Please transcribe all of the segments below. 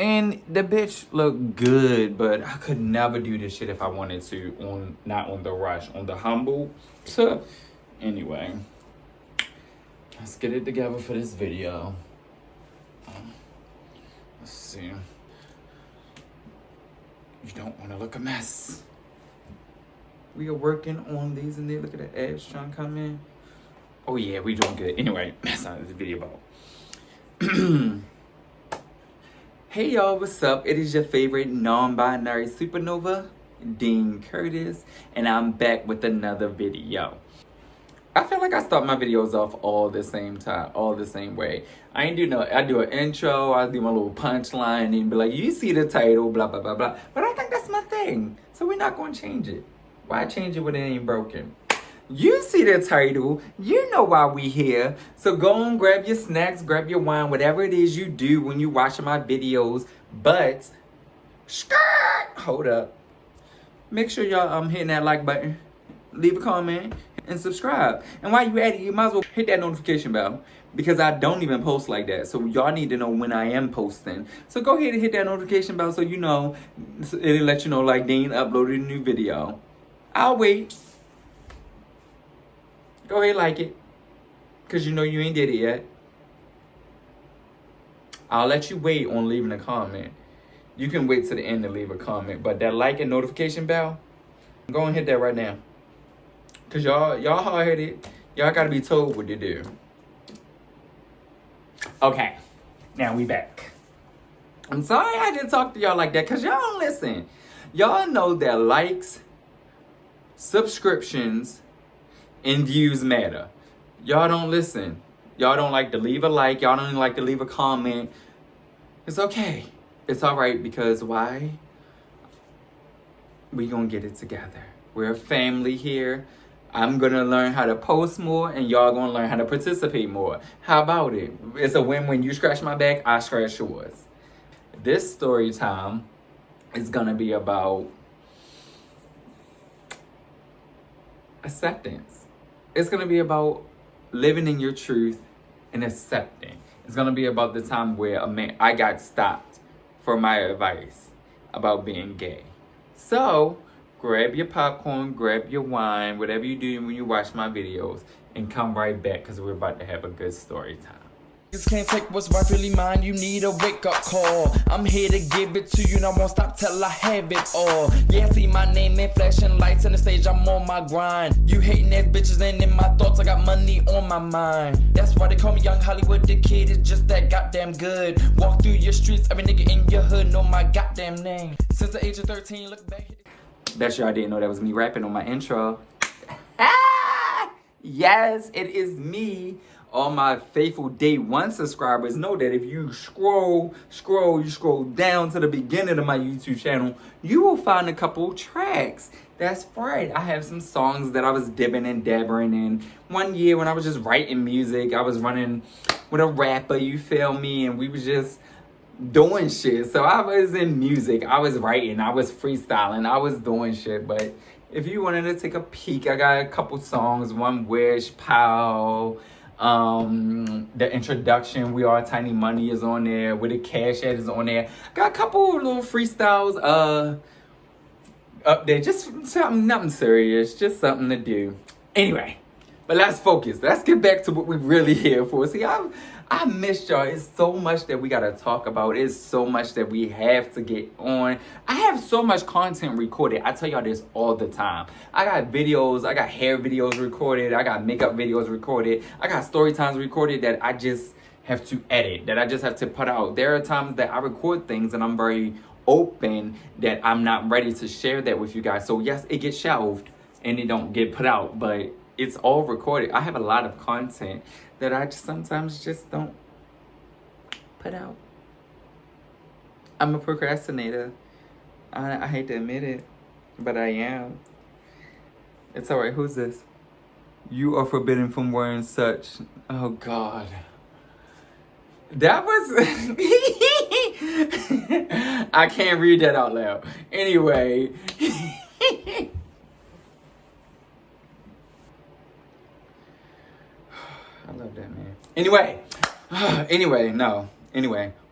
And the bitch looked good, but I could never do this shit if I wanted to, not on the rush, on the humble. So, anyway, let's get it together for this video. Let's see. You don't want to look a mess. We are working on these and they look at the edge trying to come in. Oh yeah, we doing good. Anyway, that's not what this video about. Hey y'all, what's up? It is your favorite non-binary supernova, Dean Curtis, and I'm back with another video. I feel like I start my videos off all the same time, all the same way. I do an intro, I do my little punchline, and be like, you see the title, blah, blah, blah, blah. But I think that's my thing, so we're not gonna change it. Why change it when it ain't broken? You see the title, you know why we here. So go on, grab your snacks, grab your wine, whatever it is you do when you watch my videos. But, hold up. Make sure y'all hitting that like button, leave a comment, and subscribe. And while you at it, you might as well hit that notification bell, because I don't even post like that. So y'all need to know when I am posting. So go ahead and hit that notification bell so you know, it'll let you know like Dean uploaded a new video. I'll wait. Go ahead, like it, because you know you ain't did it yet. I'll let you wait on leaving a comment. You can wait to the end to leave a comment, but that like and notification bell, go and hit that right now. Because y'all hard-headed. Y'all got to be told what to do. Okay, now we back. I'm sorry I didn't talk to y'all like that, because y'all don't listen. Y'all know that likes, subscriptions, and views matter. Y'all don't listen. Y'all don't like to leave a like. Y'all don't like to leave a comment. It's okay. It's all right, because why? We gonna get it together. We're a family here. I'm gonna learn how to post more, and y'all gonna learn how to participate more. How about it? It's a win-win. You scratch my back, I scratch yours. This story time is gonna be about acceptance. It's going to be about living in your truth and accepting. It's going to be about the time where I got stopped for my advice about being gay. So, grab your popcorn, grab your wine, whatever you do when you watch my videos, and come right back, because we're about to have a good story time. Just can't take what's rightfully mine, you need a wake-up call. I'm here to give it to you, and I won't stop till I have it all. Yeah, see my name in flashing lights on the stage, I'm on my grind. You hating ass bitches ain't in my thoughts, I got money on my mind. That's why they call me Young Hollywood, the kid is just that goddamn good. Walk through your streets, every nigga in your hood know my goddamn name. Since the age of 13, look back. Bet y'all didn't know that was me rapping on my intro. Yes, it is me. All my faithful day one subscribers know that if you scroll down to the beginning of my YouTube channel, you will find a couple tracks. That's right. I have some songs that I was dipping and dabbering in. One year when I was just writing music, I was running with a rapper, you feel me? And we was just doing shit. So I was in music, I was writing, I was freestyling, I was doing shit. But if you wanted to take a peek, I got a couple songs, One Wish, Pow. The introduction, We Are Tiny Money is on there, Where the Cash At is on there. Got a couple little freestyles up there, just something, nothing serious, just something to do. Anyway, but let's focus. Let's get back to what we're really here for. See, I missed y'all. It's so much that we gotta talk about. It's so much that we have to get on. I have so much content recorded. I tell y'all this all the time. I got videos, I got hair videos recorded, I got makeup videos recorded, I got story times recorded that I just have to edit, that I just have to put out. There are times that I record things and I'm very open that I'm not ready to share that with you guys. So yes, it gets shelved and it don't get put out, but it's all recorded. I have a lot of content that I sometimes just don't put out. I'm a procrastinator. I hate to admit it, but I am. It's alright, who's this? You are forbidden from wearing such. Oh God. That was... I can't read that out loud. Anyway. I love that man. Anyway,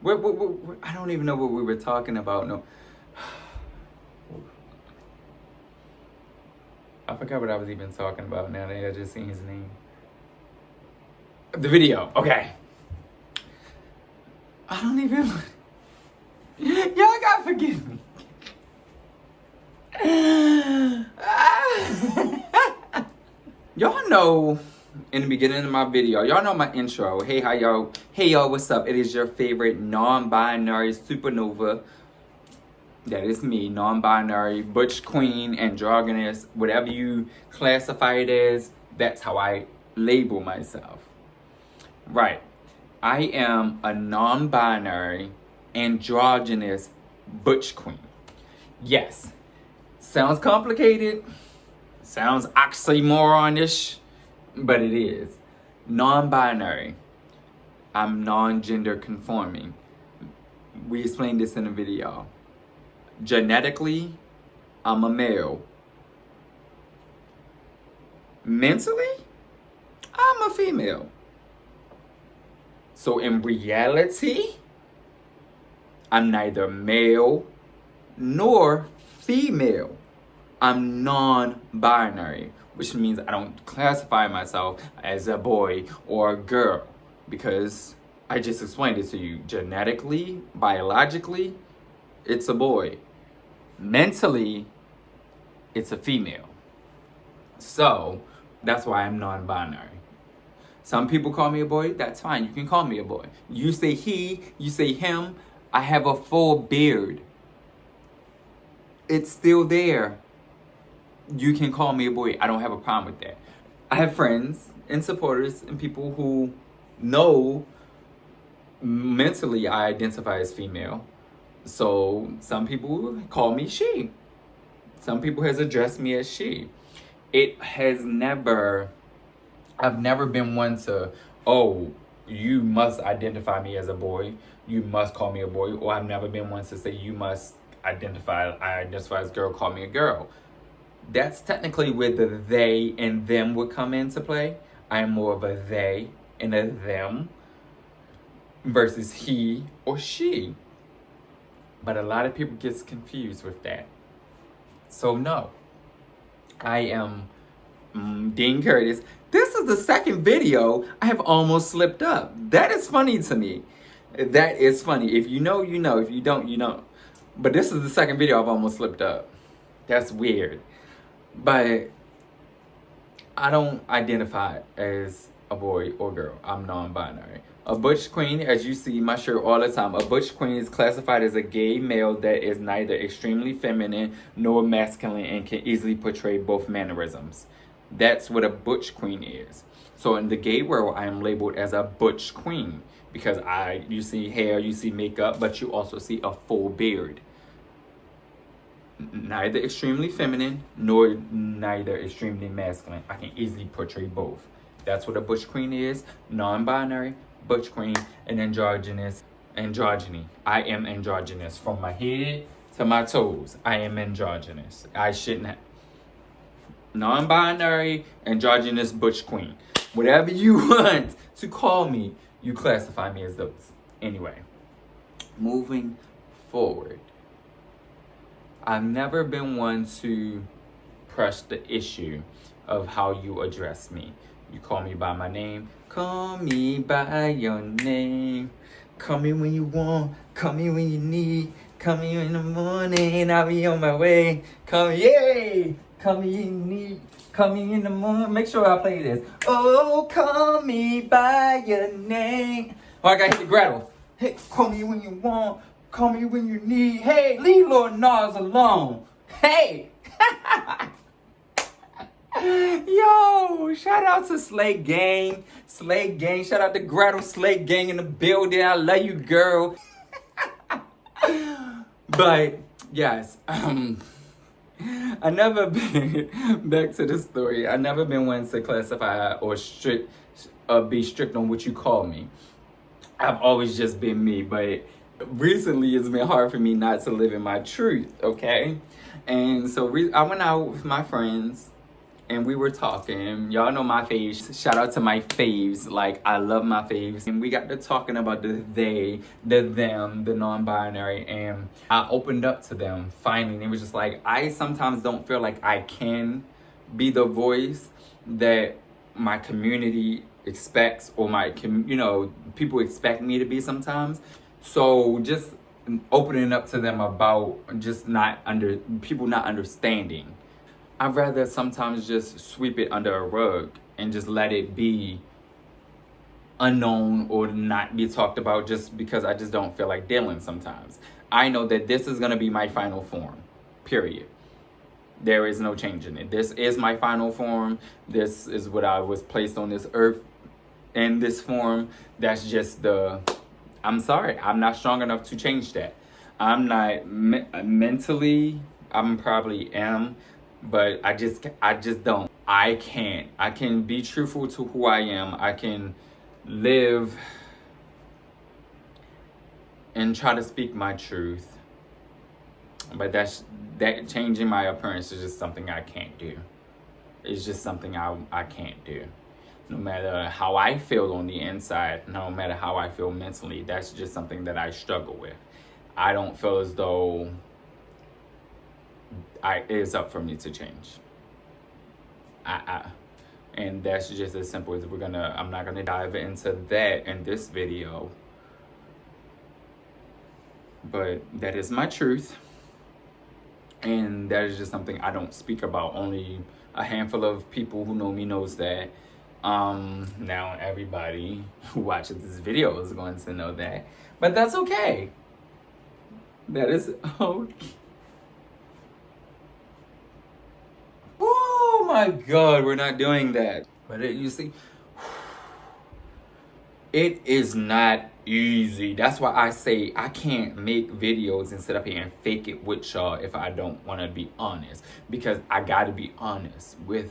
I don't even know what we were talking about. No. I forgot what I was even talking about now that I just seen his name. The video. Okay. I don't even... Y'all gotta forgive me. Y'all know in the beginning of my video, y'all know my intro. Hey, how y'all? Hey, y'all, what's up? It is your favorite non-binary supernova. That is me, non-binary, butch queen, androgynous, whatever you classify it as, that's how I label myself. Right. I am a non-binary, androgynous butch queen. Yes. Sounds complicated. Sounds oxymoron-ish, but it is. Non-binary. I'm non-gender conforming. We explained this in the video. Genetically, I'm a male. Mentally, I'm a female. So in reality, I'm neither male nor female. I'm non-binary, which means I don't classify myself as a boy or a girl because I just explained it to you. Genetically, biologically, it's a boy. Mentally, it's a female. So that's why I'm non-binary. Some people call me a boy, that's fine. You can call me a boy. You say he, you say him. I have a full beard. It's still there. You can call me a boy. I don't have a problem with that. I have friends and supporters and people who know mentally I identify as female. So some people call me she. Some people has addressed me as she. I've never been one to, oh, you must identify me as a boy. You must call me a boy. Or I've never been one to say you must I identify as girl, call me a girl. That's technically where the they and them would come into play. I'm more of a they and a them versus he or she. But a lot of people get confused with that. So no, I am Dean Curtis. This is the second video I have almost slipped up. That is funny to me. That is funny. If you know, you know. If you don't, you don't. But this is the second video I've almost slipped up. That's weird. But I don't identify as a boy or girl. I'm non-binary. A butch queen, as you see my shirt all the time, a butch queen is classified as a gay male that is neither extremely feminine nor masculine and can easily portray both mannerisms. That's what a butch queen is. So in the gay world, I am labeled as a butch queen because you see hair, you see makeup, but you also see a full beard. Neither extremely feminine nor neither extremely masculine. I can easily portray both. That's what a butch queen is. Non-binary, butch queen, and androgynous. Androgyny. I am androgynous from my head to my toes. I am androgynous. I shouldn't have. Non-binary, androgynous, butch queen. Whatever you want to call me, you classify me as those. Anyway, moving forward. I've never been one to press the issue of how you address me. You call me by my name. Call me by your name. Call me when you want. Call me when you need. Call me in the morning. I'll be on my way. Call me, yay! Call me when you need. Call me in the morning. Make sure I play this. Oh, call me by your name. Oh, I gotta hit the Gretel. Hey, call me when you want. Call me when you need. Hey, leave Lord Nas alone. Hey! Yo, shout out to Slay Gang. Slay Gang. Shout out to Gretel Slay Gang in the building. I love you, girl. But, yes. I never been, back to the story, I never been one to classify or be strict on what you call me. I've always just been me, but recently it's been hard for me not to live in my truth, okay? And so I went out with my friends and we were talking. Y'all know my faves. Shout out to my faves. Like, I love my faves. And we got to talking about the they, the them, the non-binary. And I opened up to them finally. And it was just like, I sometimes don't feel like I can be the voice that my community expects, or people expect me to be sometimes. So just opening up to them about just people not understanding. I'd rather sometimes just sweep it under a rug and just let it be unknown or not be talked about, just because I just don't feel like dealing sometimes. I know that this is going to be my final form, period. There is no changing it. This is my final form. This is what I was placed on this earth in this form. That's just I'm sorry, I'm not strong enough to change that. I'm not mentally, I'm probably am, but I just don't. I can't. I can be truthful to who I am. I can live and try to speak my truth. But that changing my appearance is just something I can't do. It's just something I can't do. No matter how I feel on the inside, no matter how I feel mentally, that's just something that I struggle with. I don't feel as though it is up for me to change. And that's just as simple as I'm not gonna dive into that in this video. But that is my truth. And that is just something I don't speak about. Only a handful of people who know me knows that. Now everybody who watches this video is going to know that. But that's okay. That is okay. Oh my God, we're not doing that. But you see, it is not easy. That's why I say I can't make videos and sit up here and fake it with y'all if I don't want to be honest. Because I got to be honest with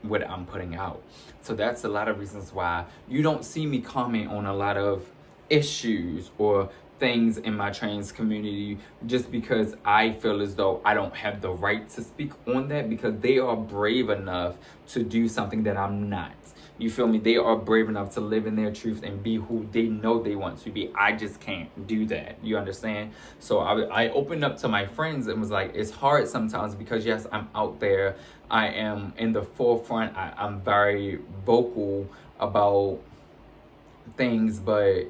what I'm putting out. So that's a lot of reasons why you don't see me comment on a lot of issues or things in my trans community, just because I feel as though I don't have the right to speak on that, because they are brave enough to do something that I'm not. You feel me? They are brave enough to live in their truth and be who they know they want to be. I just can't do that. You understand? So I opened up to my friends and was like, it's hard sometimes because yes, I'm out there. I am in the forefront. I'm very vocal about things, but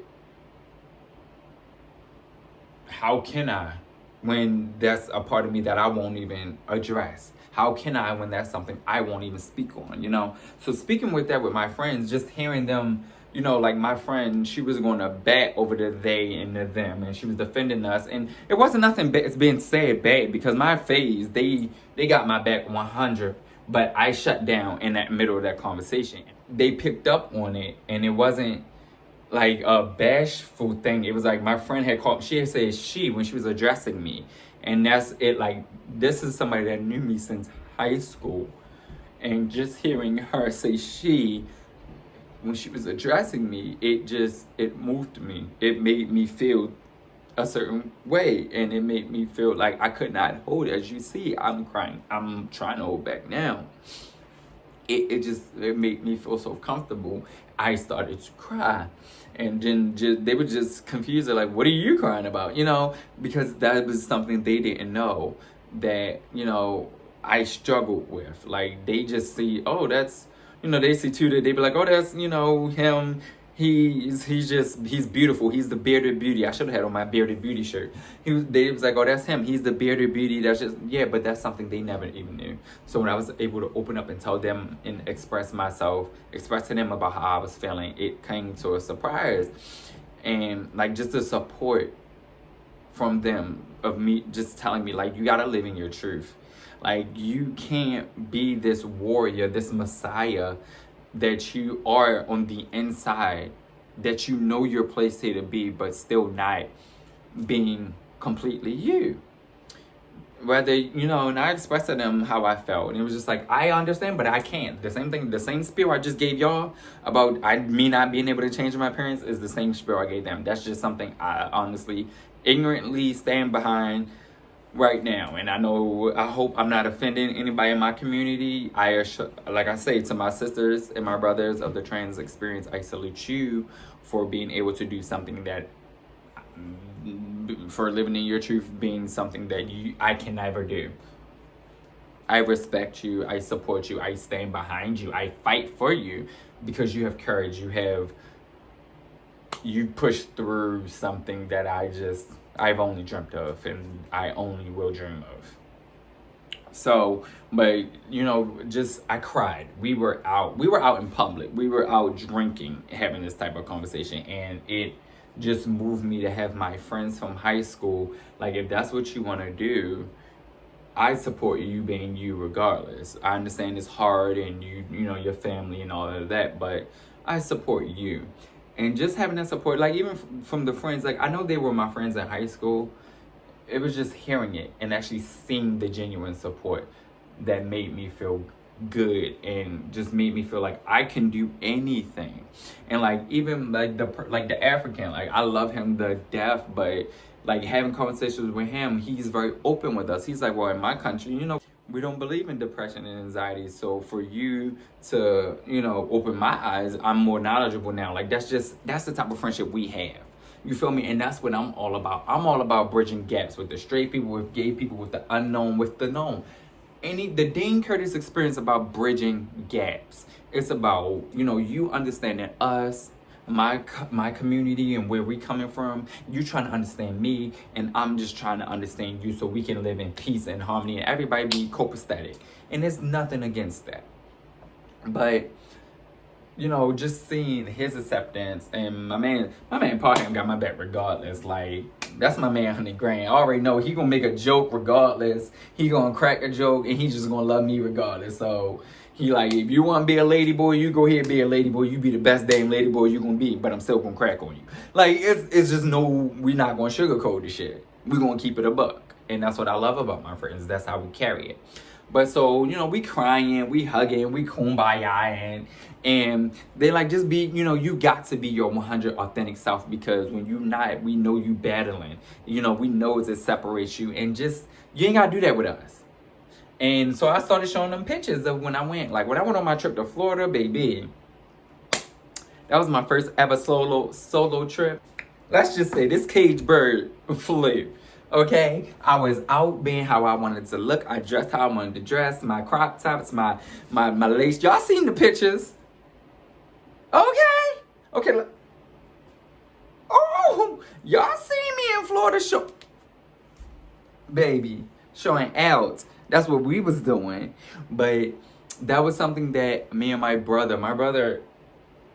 how can I when that's a part of me that I won't even address? How can I when that's something I won't even speak on, So speaking with that with my friends, just hearing them, like my friend, she was going to bat over the they and the them, and she was defending us. And it wasn't nothing it's being said bad, because my phase, they got my back 100, but I shut down in that middle of that conversation. They picked up on it, and it wasn't like a bashful thing. It was like my friend she had said she when she was addressing me. And that's it. Like, this is somebody that knew me since high school. And just hearing her say she when she was addressing me, it moved me. It made me feel a certain way. And it made me feel like I could not hold it. As you see, I'm crying. I'm trying to hold back now. It made me feel so comfortable. I started to cry. And then they were just confused. They're like, what are you crying about? Because that was something they didn't know that, I struggled with. Like, they just see, oh, that's, they see too, that they be like, oh, that's, him. He's beautiful. He's the bearded beauty. I should have had on my bearded beauty shirt. They was like, oh, that's him. He's the bearded beauty. That's just, yeah, but that's something they never even knew. So when I was able to open up and tell them and express to them about how I was feeling, it came to a surprise. And like, just the support from them of me just telling me, like, you got to live in your truth. Like, you can't be this warrior, this messiah that you are on the inside, that you're placed here to be, but still not being completely you. Whether, and I expressed to them how I felt, and it was just like, I understand, but I can't. The same thing, the same spiel I just gave y'all about me not being able to change my appearance is the same spiel I gave them. That's just something I honestly, ignorantly stand behind, right now. And I hope I'm not offending anybody in my community. Like I say to my sisters and my brothers of the trans experience, I salute you for being able to do something that, for living in your truth, being something that I can never do. I respect you, I support you, I stand behind you, I fight for you because you have courage, you pushed through something that I've only dreamt of and I only will dream of. So, but I cried. We were out in public. We were out drinking, having this type of conversation, and it just moved me to have my friends from high school. Like, if that's what you want to do, I support you being you regardless. I understand it's hard and your family and all of that, but I support you. And just having that support, like even from the friends, like I know they were my friends in high school. It was just hearing it and actually seeing the genuine support that made me feel good and just made me feel like I can do anything. And like even like the African, like I love him to death, but like having conversations with him, he's very open with us. He's like, well, in my country, we don't believe in depression and anxiety. So for you to, open my eyes, I'm more knowledgeable now. Like that's the type of friendship we have. You feel me? And that's what I'm all about. I'm all about bridging gaps with the straight people, with gay people, with the unknown, with the known. The Dean Curtis experience about bridging gaps. It's about, you understanding us, my community and where we coming from. You trying to understand me and I'm just trying to understand you so we can live in peace and harmony and everybody be copacetic. And there's nothing against that. But just seeing his acceptance and my man Parham got my back regardless. Like that's my man 100 grand. I already know he gonna make a joke regardless. He gonna crack a joke and he just gonna love me regardless. So he like, if you want to be a lady boy, you go ahead and be a lady boy. You be the best damn lady boy you gonna be, but I'm still gonna crack on you. Like it's just we not gonna sugarcoat the shit. We gonna keep it a buck, and that's what I love about my friends. That's how we carry it. But so we crying, we hugging, we kumbaya, and they like just be you got to be your 100 authentic self, because when you not, we know you battling. We know it separates you, and just you ain't gotta do that with us. And so I started showing them pictures of when I went. Like when I went on my trip to Florida, baby, that was my first ever solo trip. Let's just say this cage bird flew. Okay, I was out being how I wanted to look. I dressed how I wanted to dress. My crop tops, my lace. Y'all seen the pictures? Okay. Look. Oh, y'all seen me in Florida baby, showing out. That's what we was doing. But that was something that me and my brother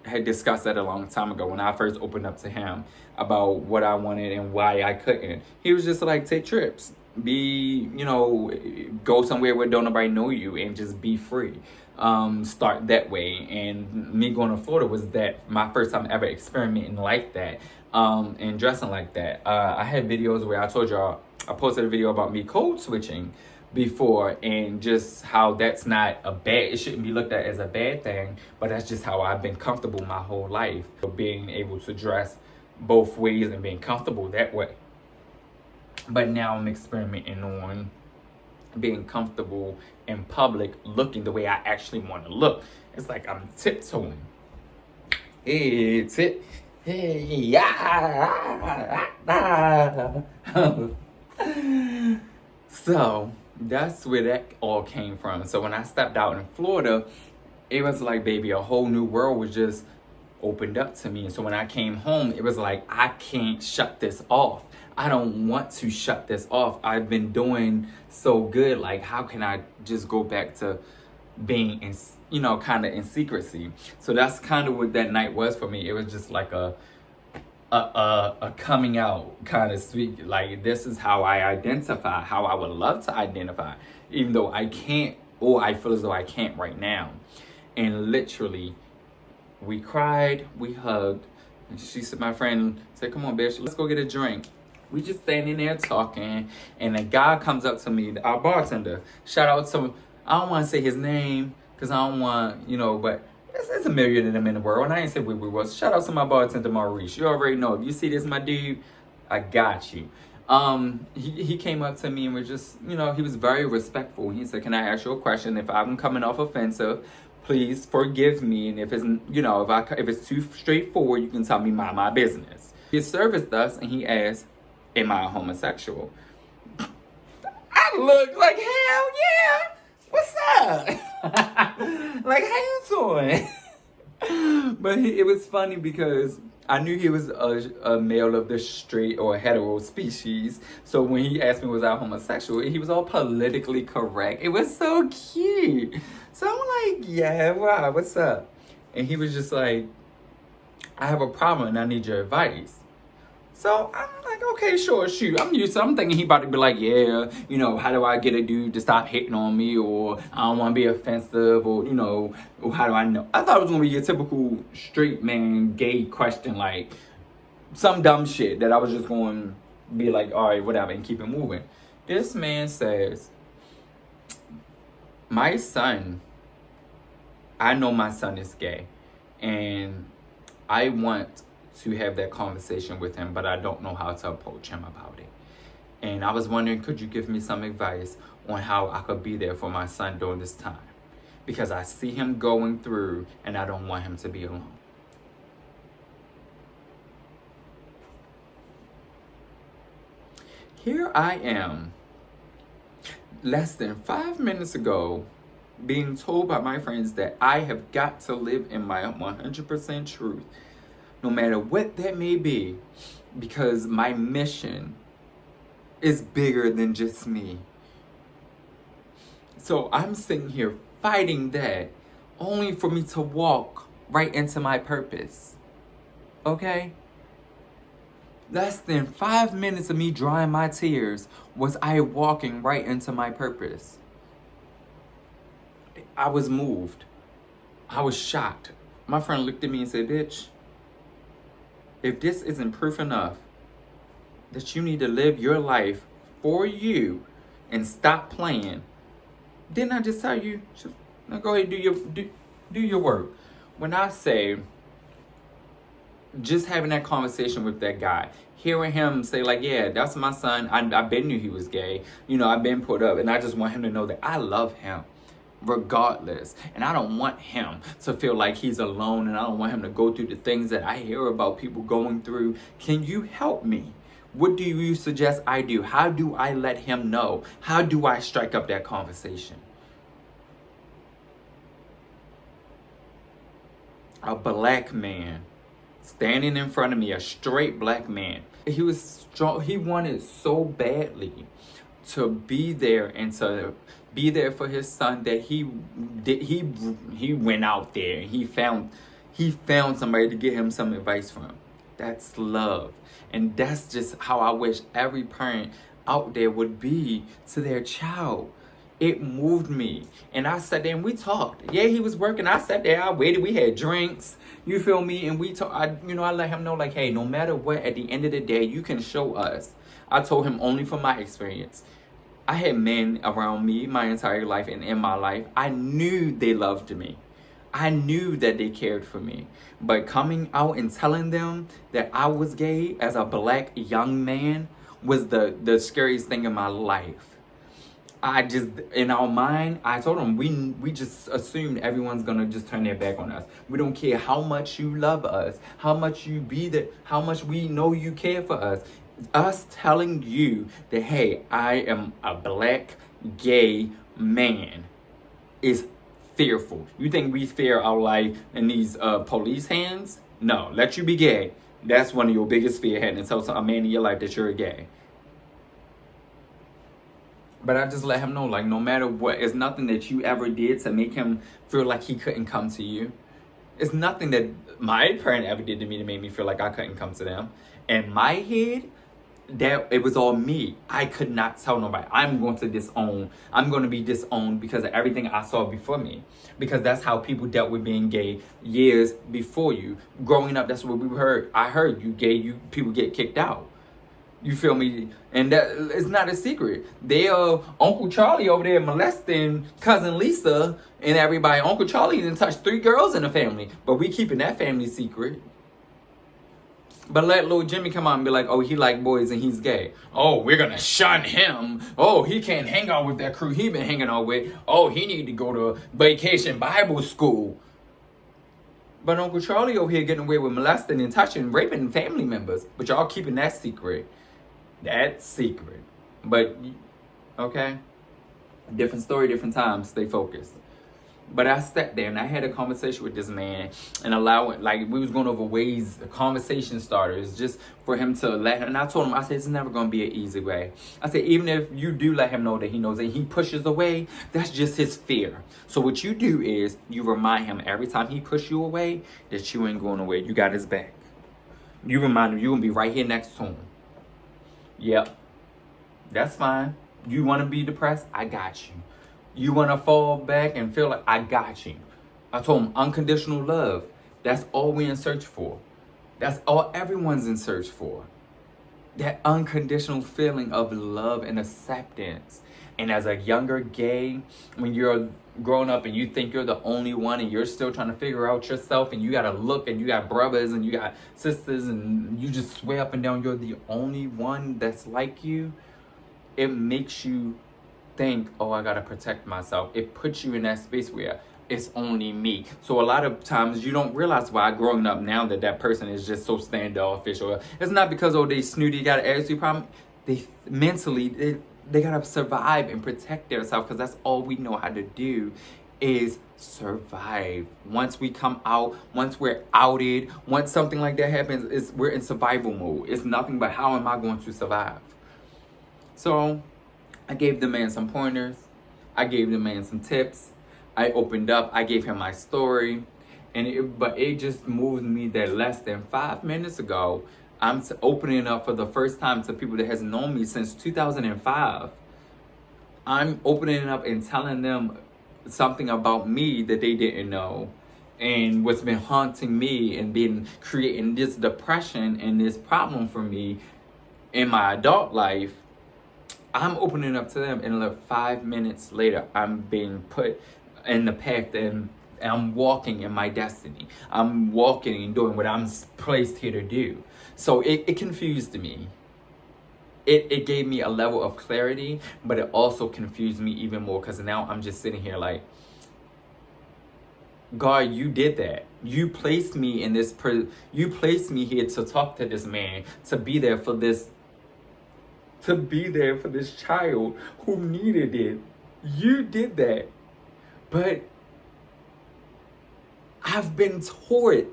had discussed that a long time ago when I first opened up to him about what I wanted and why I couldn't. He was just like, take trips. Go somewhere where don't nobody know you and just be free. Start that way. And me going to Florida was that my first time ever experimenting like that, and dressing like that. I had videos where I told y'all, I posted a video about me code switching before, and just how that's not it shouldn't be looked at as a bad thing, but that's just how I've been comfortable my whole life, being able to dress both ways and being comfortable that way. But now I'm experimenting on being comfortable in public, looking the way I actually want to look. It's like I'm tiptoeing. So that's where that all came from. So when I stepped out in Florida, it was like, baby, a whole new world was just opened up to me. And so when I came home, it was like, I can't shut this off. I don't want to shut this off. I've been doing so good. Like, how can I just go back to being in, kind of in secrecy? So that's kind of what that night was for me. It was just like a coming out kind of sweet. Like, this is how I identify, how I would love to identify, even though I can't, or I feel as though I can't right now. And literally, we cried, we hugged, and she said, my friend said, come on, bitch, let's go get a drink. We just standing there talking, and a guy comes up to me, our bartender. Shout out to, I don't want to say his name, because I don't want, but it's a million of them in the world, and I ain't say we was. Shout out to my bartender, Maurice. You already know. If you see this, my dude, I got you. He came up to me and was just, you know, he was very respectful. He said, "Can I ask you a question? If I'm coming off offensive, please forgive me. And if it's, you know, if it's too straightforward, you can tell me my business." He serviced us and he asked, "Am I a homosexual?" I looked like, hell yeah. What's up? Like, how you doing? But it was funny because I knew he was a male of the straight or hetero species. So when he asked me was I homosexual, he was all politically correct. It was so cute. So I'm like, yeah, wow, what's up? And he was just like, "I have a problem and I need your advice." So I'm like, okay, sure, shoot. I'm thinking he about to be like, yeah, you know, how do I get a dude to stop hitting on me? Or I don't want to be offensive, or, you know, or how do I know? I thought it was going to be your typical straight man, gay question, like some dumb shit that I was just going to be like, all right, whatever, and keep it moving. This man says, "My son, I know my son is gay, and I want to have that conversation with him, but I don't know how to approach him about it. And I was wondering, could you give me some advice on how I could be there for my son during this time? Because I see him going through and I don't want him to be alone." Here I am, less than 5 minutes ago, being told by my friends that I have got to live in my 100% truth, no matter what that may be, because my mission is bigger than just me. So I'm sitting here fighting that only for me to walk right into my purpose. Okay? Less than 5 minutes of me drying my tears was I walking right into my purpose. I was moved. I was shocked. My friend looked at me and said, "Bitch, if this isn't proof enough that you need to live your life for you and stop playing, didn't I just tell you, just now go ahead and do your work." When I say just having that conversation with that guy, hearing him say like, "Yeah, that's my son. I been knew he was gay. You know, I've been put up, and I just want him to know that I love him regardless. And I don't want him to feel like he's alone, and I don't want him to go through the things that I hear about people going through. Can you help me? What do you suggest I do? How do I let him know? How do I strike up that conversation?" A black man standing in front of me, a straight black man. He was strong. He wanted so badly to be there and to be there for his son that he went out there and he found somebody to get him some advice from. That's love. And that's just how I wish every parent out there would be to their child. It moved me. And I sat there and we talked. Yeah, he was working. I sat there, I waited, we had drinks. You feel me? And we talked. I let him know, like, hey, no matter what, at the end of the day, you can show us. I told him only from my experience. I had men around me my entire life, and in my life, I knew they loved me. I knew that they cared for me. But coming out and telling them that I was gay as a black young man was the scariest thing in my life. I just, in our mind, I told them, we just assumed everyone's gonna just turn their back on us. We don't care how much you love us, how much you be there, how much we know you care for us. Us telling you that, hey, I am a black gay man is fearful. You think we fear our life in these police hands? No, let you be gay. That's one of your biggest fear, having to tell a man in your life that you're gay. But I just let him know, like, no matter what, it's nothing that you ever did to make him feel like he couldn't come to you. It's nothing that my parent ever did to me to make me feel like I couldn't come to them. In my head, that it was all me. I could not tell nobody. I'm going to disown. I'm going to be disowned because of everything I saw before me. Because that's how people dealt with being gay years before you. Growing up, that's what we heard. I heard you gay, people get kicked out. You feel me? And that it's not a secret. Uncle Charlie over there molesting cousin Lisa and everybody. Uncle Charlie didn't touch 3 girls in the family, but we keeping that family secret. But let little Jimmy come out and be like, oh, he like boys and he's gay. Oh, we're gonna shun him. Oh, he can't hang out with that crew he been hanging out with. Oh, he need to go to vacation Bible school. But Uncle Charlie over here getting away with molesting and touching, raping family members. But y'all keeping that secret. That's secret. But, okay. Different story, different time. Stay focused. But I sat there and I had a conversation with this man and we was going over ways, conversation starters, just for him to let him. And I told him, I said, it's never going to be an easy way. I said, even if you do let him know that he knows and he pushes away, that's just his fear. So what you do is you remind him every time he push you away that you ain't going away. You got his back. You remind him you're going to be right here next to him. Yep. That's fine. You want to be depressed? I got you. You want to fall back and feel like, I got you. I told him unconditional love. That's all we in search for. That's all everyone's in search for. That unconditional feeling of love and acceptance. And as a younger gay, when you're growing up and you think you're the only one and you're still trying to figure out yourself and you got to look and you got brothers and you got sisters and you just swear up and down you're the only one that's like you, it makes you think, oh, I gotta protect myself. It puts you in that space where it's only me. So a lot of times you don't realize why growing up now that person is just so standoffish, or it's not because, oh, they snooty, got an attitude problem. They mentally, they gotta survive and protect themselves, because that's all we know how to do is survive. Once we come out, once we're outed, once something like that happens, we're in survival mode. It's nothing but how am I going to survive? So I gave the man some pointers. I gave the man some tips. I opened up. I gave him my story. But it just moved me that less than 5 minutes ago, I'm opening up for the first time to people that has known me since 2005. I'm opening up and telling them something about me that they didn't know, and what's been haunting me and been creating this depression and this problem for me in my adult life. I'm opening up to them, and like 5 minutes later, I'm being put in the path and I'm walking in my destiny. I'm walking and doing what I'm placed here to do. So it confused me. It gave me a level of clarity, but it also confused me even more, because now I'm just sitting here like, God, you did that. You placed me in this. You placed me here to talk to this man, to be there for this. To be there for this child who needed it. You did that. But I've been taught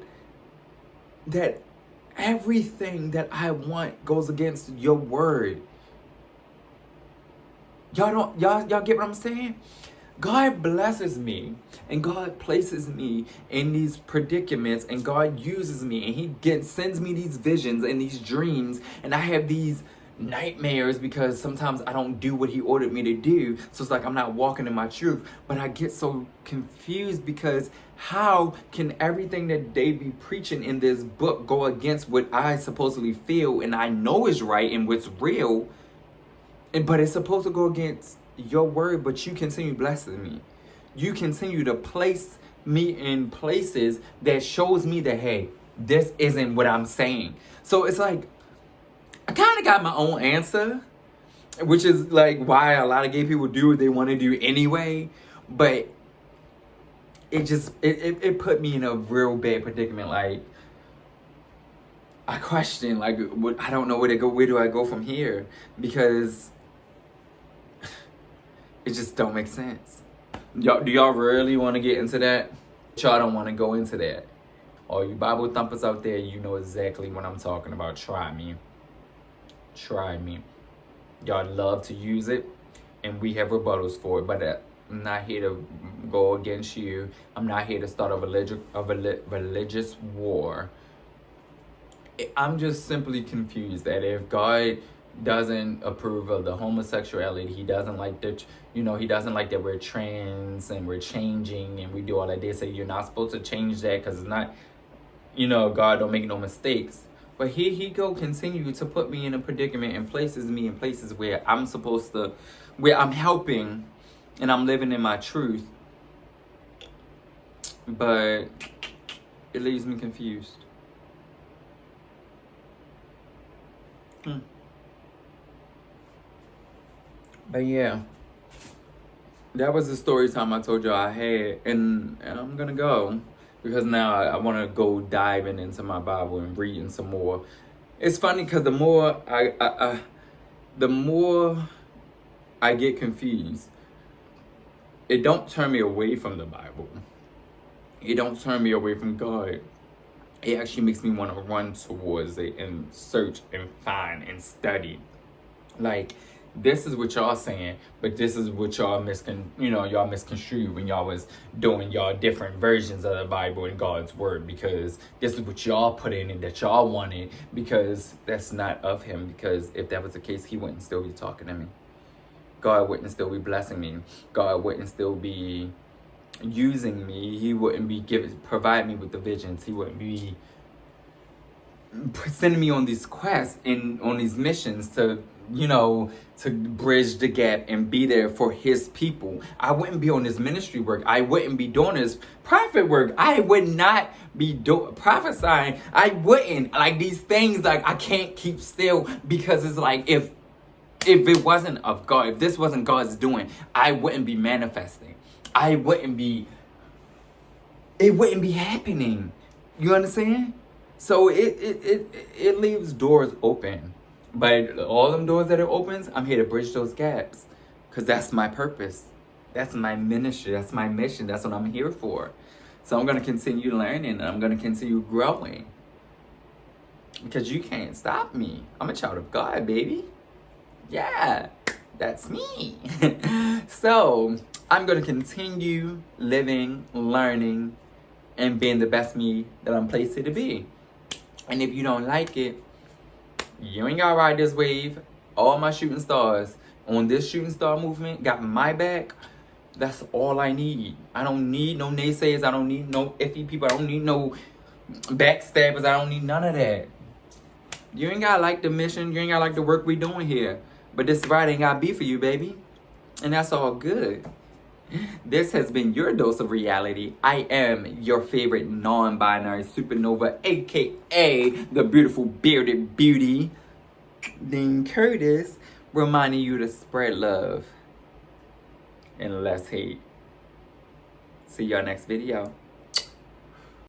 that everything that I want goes against your word. Y'all get what I'm saying? God blesses me and God places me in these predicaments, and God uses me, and he sends me these visions and these dreams, and I have these nightmares because sometimes I don't do what he ordered me to do. So it's like I'm not walking in my truth. But I get so confused, because how can everything that they be preaching in this book go against what I supposedly feel and I know is right and what's real? But it's supposed to go against your word, but you continue blessing me. You continue to place me in places that shows me that, hey, this isn't what I'm saying. So it's like, I kind of got my own answer, which is like why a lot of gay people do what they want to do anyway. But it just, it put me in a real bad predicament. Like, I question, like, I don't know where to go. Where do I go from here? Because it just don't make sense. Do y'all really want to get into that? Y'all don't want to go into that. All you Bible thumpers out there, you know exactly what I'm talking about. Try me. Try me. Y'all love to use it, and we have rebuttals for it, but I'm not here to go against you. I'm not here to start a religious war. I'm just simply confused that if God doesn't approve of the homosexuality, he doesn't like that, he doesn't like that we're trans and we're changing and we do all that. They say you're not supposed to change that because it's not, God don't make no mistakes. But here he continue to put me in a predicament and places me in places where where I'm helping and I'm living in my truth. But it leaves me confused. But yeah, that was the story time I told you I had, and I'm gonna go because now I want to go diving into my Bible and reading some more. It's funny because the more the more I get confused, it don't turn me away from the Bible. It don't turn me away from God. It actually makes me want to run towards it and search and find and study. Like, this is what y'all saying, but this is what y'all y'all misconstrued when y'all was doing y'all different versions of the Bible and God's word, because this is what y'all put in it that y'all wanted, because that's not of him. Because if that was the case, he wouldn't still be talking to me. God wouldn't still be blessing me. God wouldn't still be using me. He wouldn't be provide me with the visions. He wouldn't be sending me on these quests and on these missions to bridge the gap and be there for his people. I wouldn't be on this ministry work. I wouldn't be doing this prophet work. I would not be prophesying. I wouldn't, like, these things, like, I can't keep still, because it's like, if it wasn't of God, if this wasn't God's doing, I wouldn't be manifesting. It wouldn't be happening. You understand? So it leaves doors open. But all them doors that it opens, I'm here to bridge those gaps. Because that's my purpose. That's my ministry. That's my mission. That's what I'm here for. So I'm going to continue learning, and I'm going to continue growing. Because you can't stop me. I'm a child of God, baby. Yeah, that's me. So I'm going to continue living, learning, and being the best me that I'm placed here to be. And if you don't like it, you ain't gotta ride this wave. All my shooting stars on this shooting star movement got my back. That's all I need. I don't need no naysayers. I don't need no iffy people. I don't need no backstabbers. I don't need none of that. You ain't gotta like the mission. You ain't gotta like the work we doing here. But this ride ain't gotta be for you, baby. And that's all good. This has been your dose of reality. I am your favorite non-binary supernova, aka the beautiful bearded beauty, Dean Curtis, reminding you to spread love and less hate. See y'all next video.